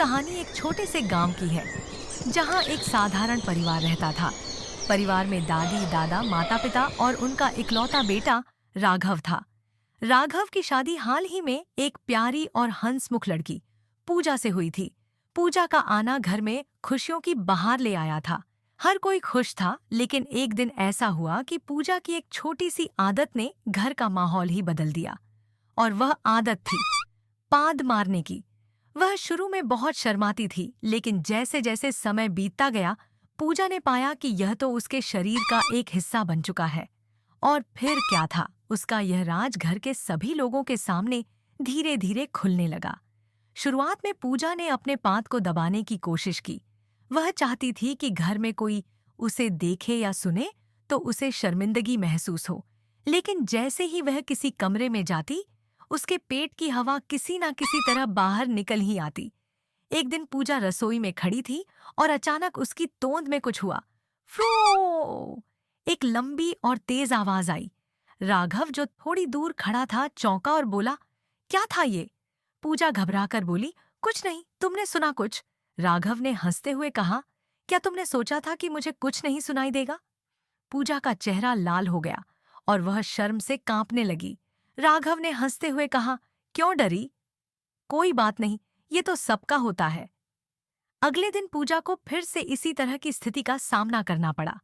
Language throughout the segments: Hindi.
कहानी एक छोटे से गांव की है, जहां एक साधारण परिवार रहता था। परिवार में दादी दादा माता पिता और उनका इकलौता बेटा राघव था। राघव की शादी हाल ही में एक प्यारी और हंसमुख लड़की पूजा से हुई थी। पूजा का आना घर में खुशियों की बहार ले आया था। हर कोई खुश था, लेकिन एक दिन ऐसा हुआ कि पूजा की एक छोटी सी आदत ने घर का माहौल ही बदल दिया। और वह आदत थी पाद मारने की। वह शुरू में बहुत शर्माती थी, लेकिन जैसे जैसे समय बीतता गया, पूजा ने पाया कि यह तो उसके शरीर का एक हिस्सा बन चुका है। और फिर क्या था, उसका यह राज घर के सभी लोगों के सामने धीरे धीरे खुलने लगा। शुरुआत में पूजा ने अपने पाद को दबाने की कोशिश की। वह चाहती थी कि घर में कोई उसे देखे या सुने तो उसे शर्मिंदगी महसूस हो। लेकिन जैसे ही वह किसी कमरे में जाती, उसके पेट की हवा किसी न किसी तरह बाहर निकल ही आती। एक दिन पूजा रसोई में खड़ी थी और अचानक उसकी तोंद में कुछ हुआ। फ्रो! एक लंबी और तेज आवाज आई। राघव, जो थोड़ी दूर खड़ा था, चौंका और बोला, क्या था ये? पूजा घबराकर बोली, कुछ नहीं, तुमने सुना कुछ? राघव ने हंसते हुए कहा, क्या तुमने सोचा था कि मुझे कुछ नहीं सुनाई देगा? पूजा का चेहरा लाल हो गया और वह शर्म से कांपने लगी। राघव ने हंसते हुए कहा, क्यों डरी? कोई बात नहीं, ये तो सबका होता है। अगले दिन पूजा को फिर से इसी तरह की स्थिति का सामना करना पड़ा।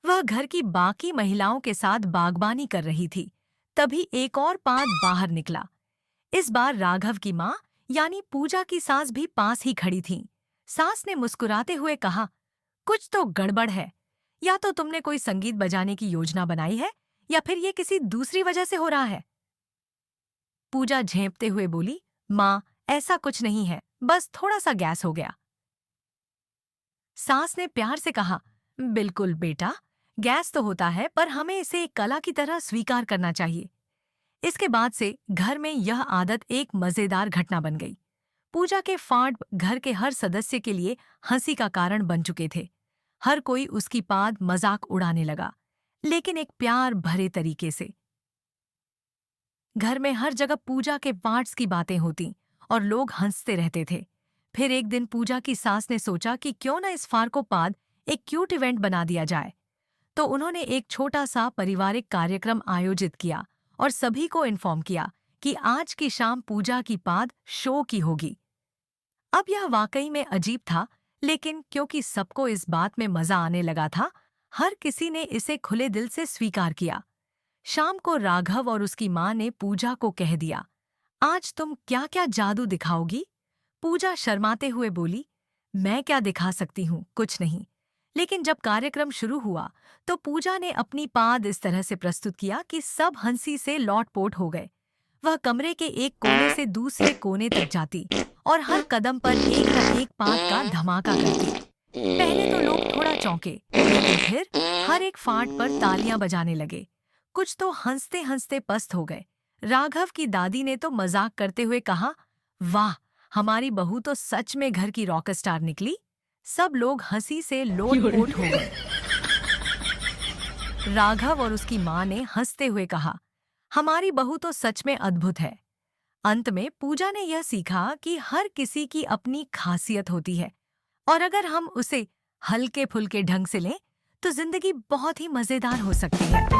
वह घर की बाकी महिलाओं के साथ बागबानी कर रही थी। तभी एक और पाद बाहर निकला। इस बार राघव की माँ यानी पूजा की सास भी पास ही खड़ी थीं। सास ने मुस्कुराते हुए कहा, कुछ तो गड़बड़ है। या तो तुमने कोई संगीत बजाने की योजना बनाई है, या फिर ये किसी दूसरी वजह से हो रहा है। पूजा झेंपते हुए बोली, माँ, ऐसा कुछ नहीं है, बस थोड़ा सा गैस हो गया। सास ने प्यार से कहा, बिल्कुल बेटा, गैस तो होता है, पर हमें इसे एक कला की तरह स्वीकार करना चाहिए। इसके बाद से घर में यह आदत एक मजेदार घटना बन गई। पूजा के फाड़ घर के हर सदस्य के लिए हंसी का कारण बन चुके थे। हर कोई उसकी पाद मजाक उड़ाने लगा, लेकिन एक प्यार भरे तरीके से। घर में हर जगह पूजा के पार्ट्स की बातें होती और लोग हंसते रहते थे। फिर एक दिन पूजा की सास ने सोचा कि क्यों न इस फार को पाद एक क्यूट इवेंट बना दिया जाए। तो उन्होंने एक छोटा सा पारिवारिक कार्यक्रम आयोजित किया और सभी को इन्फॉर्म किया कि आज की शाम पूजा की पाद शो की होगी। अब यह वाकई में अजीब था, लेकिन क्योंकि सबको इस बात में मजा आने लगा था, हर किसी ने इसे खुले दिल से स्वीकार किया। शाम को राघव और उसकी माँ ने पूजा को कह दिया, आज तुम क्या क्या जादू दिखाओगी? पूजा शर्माते हुए बोली, मैं क्या दिखा सकती हूँ, कुछ नहीं। लेकिन जब कार्यक्रम शुरू हुआ, तो पूजा ने अपनी पाद इस तरह से प्रस्तुत किया कि सब हंसी से लौटपोट हो गए। वह कमरे के एक कोने से दूसरे कोने तक जाती और हर कदम पर एक न एक पाद का धमाका करती। पहले तो लोग थोड़ा चौंके, लेकिन फिर हर एक फाड़ पर तालियां बजाने लगे। कुछ तो हंसते हंसते पस्त हो गए। राघव की दादी ने तो मजाक करते हुए कहा, वाह, हमारी बहू तो सच में घर की रॉक स्टार निकली। सब लोग हंसी से लोटपोट हो गए। राघव और उसकी माँ ने हंसते हुए कहा, हमारी बहू तो सच में अद्भुत है। अंत में पूजा ने यह सीखा कि हर किसी की अपनी खासियत होती है, और अगर हम उसे हल्के फुल्के ढंग से लें, तो जिंदगी बहुत ही मजेदार हो सकती है।